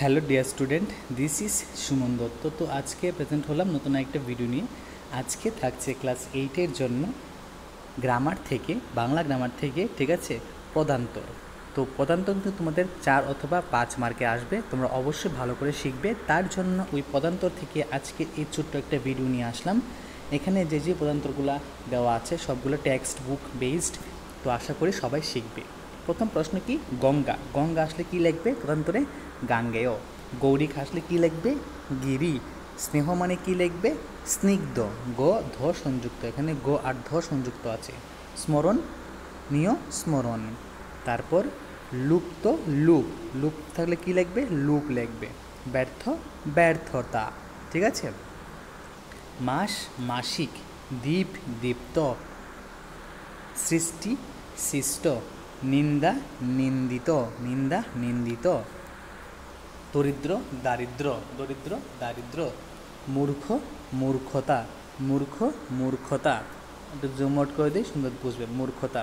Hello dear student, this is Suman Dutta. তো আজকে present হলাম নতুন একটা ভিডিও নিয়ে। আজকে থাকছে ক্লাস 8-এর জন্য গ্রামার থেকে, বাংলা গ্রামার থেকে, ঠিক আছে, পদান্তর। তো পদান্তর কিন্তু তোমাদের 4 অথবা 5 মার্কে আসবে, তোমরা অবশ্যই ভালো করে শিখবে। তার জন্য ওই পদান্তর থেকে আজকে এই ছোট্ট একটা ভিডিও নিয়ে আসলাম। এখানে যে যে পদান্তরগুলো দেওয়া আছে সবগুলো টেক্সট বুক বেসড, তো আশা করি সবাই শিখবে। প্রথম প্রশ্ন কি? গঙ্গা। গঙ্গা আসলে কি লিখবে পদান্তরে? গাঙ্গেয়। গৌরিক আসলে কি লিখবে? গিরি। স্নেহ মানে কি লিখবে? স্নিগ্ধ। গ ধ সংযুক্ত, এখানে গ আর ধ সংযুক্ত আছে। স্মরণ নিয় স্মরণ। তারপর লুপ্ত লুপ, লুপ থাকলে কি লিখবে? লুপ লিখবে। ব্যর্থ ব্যর্থতা, ঠিক আছে। মাস মাসিক। দ্বীপ দীপ্ত। সৃষ্টি সৃষ্ট। নিন্দা নিন্দিত, নিন্দা নিন্দিত। দরিদ্র দারিদ্র, দরিদ্র দারিদ্র। মূর্খ মূর্খতা, মূর্খ মূর্খতা। একটু জুম আউট করে দিই, সুন্দর বুঝবে। মূর্খতা।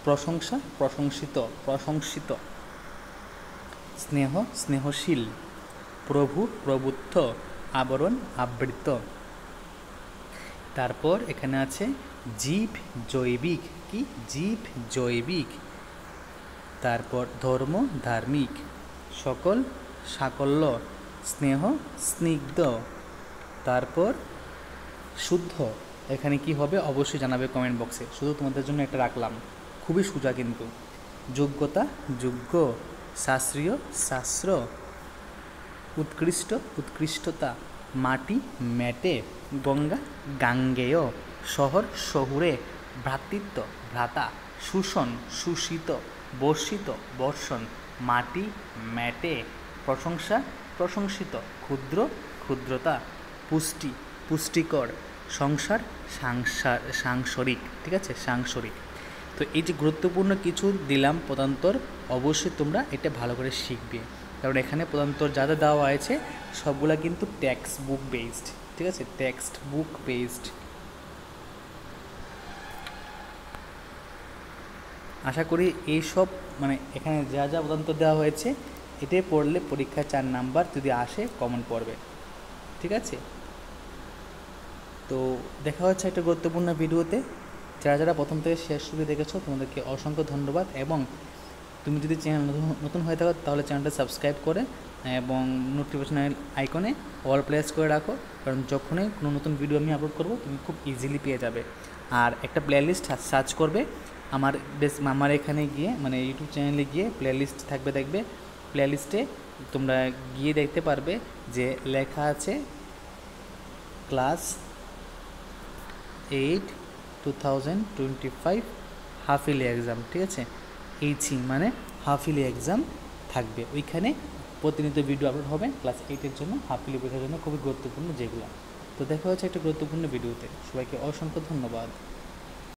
প্রশংসা প্রশংসিত, প্রশংসিত। স্নেহ স্নেহশীল। প্রভু প্রভুত্ব। আবরণ আবৃত। তারপর এখানে আছে জীব জৈবিক। কি? জীব জৈবিক। তারপর ধর্ম ধার্মিক। সকল সাকল্য। স্নেহ স্নিগ্ধ। তারপর শুদ্ধ, এখানে কি হবে অবশ্যই জানাবে কমেন্ট বক্সে। শুধু তোমাদের জন্য একটা রাখলাম, খুবই সোজা কিন্তু। যোগ্যতা যোগ্য। শাস্ত্রীয় শাস্ত্র। উৎকৃষ্ট উৎকৃষ্টতা। মাটি মেটে। গঙ্গা গাঙ্গেয়। শহর শহুরে। ভ্রাতৃত্ব ভ্রাতা। শোষণ শোষিত। বর্ষিত বর্ষণ। মাটি মেটে। প্রশংসা প্রশংসিত। ক্ষুদ্র ক্ষুদ্রতা। পুষ্টি পুষ্টিকর। সংসার সাংসারিক, ঠিক আছে, সাংসারিক। তো এই যে গুরুত্বপূর্ণ কিছু দিলাম পদান্তর, অবশ্যই তোমরা এটা ভালো করে শিখবে, কারণ এখানে পদান্তর যা যা দেওয়া আছে সবগুলা কিন্তু টেক্সট বুক বেসড, ঠিক আছে, টেক্সট বুক বেসড। আশা করি এইসব মানে এখানে যা যা পদান্তর দেওয়া হয়েছে এটাই পড়লে পরীক্ষায় 4 নাম্বার যদি আসে কমন পড়বে, ঠিক আছে। তো দেখা হচ্ছে একটা গুরুত্বপূর্ণ ভিডিওতে। যারা যারা প্রথম থেকে শেষ শুরু দেখেছো তোমাদেরকে অসংখ্য ধন্যবাদ। এবং তুমি যদি চ্যানেল নতুন হয়ে থাকো তাহলে চ্যানেলটা সাবস্ক্রাইব করে এবং নোটিফিকেশন আইকনে অল প্রেস করে রাখো, কারণ যখনই কোনো নতুন ভিডিও আমি আপলোড করব তুমি খুব ইজিলি পেয়ে যাবে। আর একটা প্লেলিস্ট সার্চ করবে আমার এখানে গিয়ে, মানে ইউটিউব চ্যানেলে গিয়ে প্লেলিস্ট থাকবে, দেখবে প্লেলিস্টে তোমরা গিয়ে দেখতে পারবে যে লেখা আছে ক্লাস 8 2025 হাফ ইয়ারলি এক্সাম, ঠিক আছে। এইচি মানে হাফ ইয়ারলি এক্সাম থাকবে, ওইখানে প্রতিনিয়ত ভিডিও আপলোড হবে ক্লাস 8-এর জন্য, হাফ ইয়ারলি পরীক্ষার জন্য খুবই গুরুত্বপূর্ণ যেগুলো। তো দেখা হচ্ছে একটা গুরুত্বপূর্ণ ভিডিওতে। সবাইকে অসংখ্য ধন্যবাদ।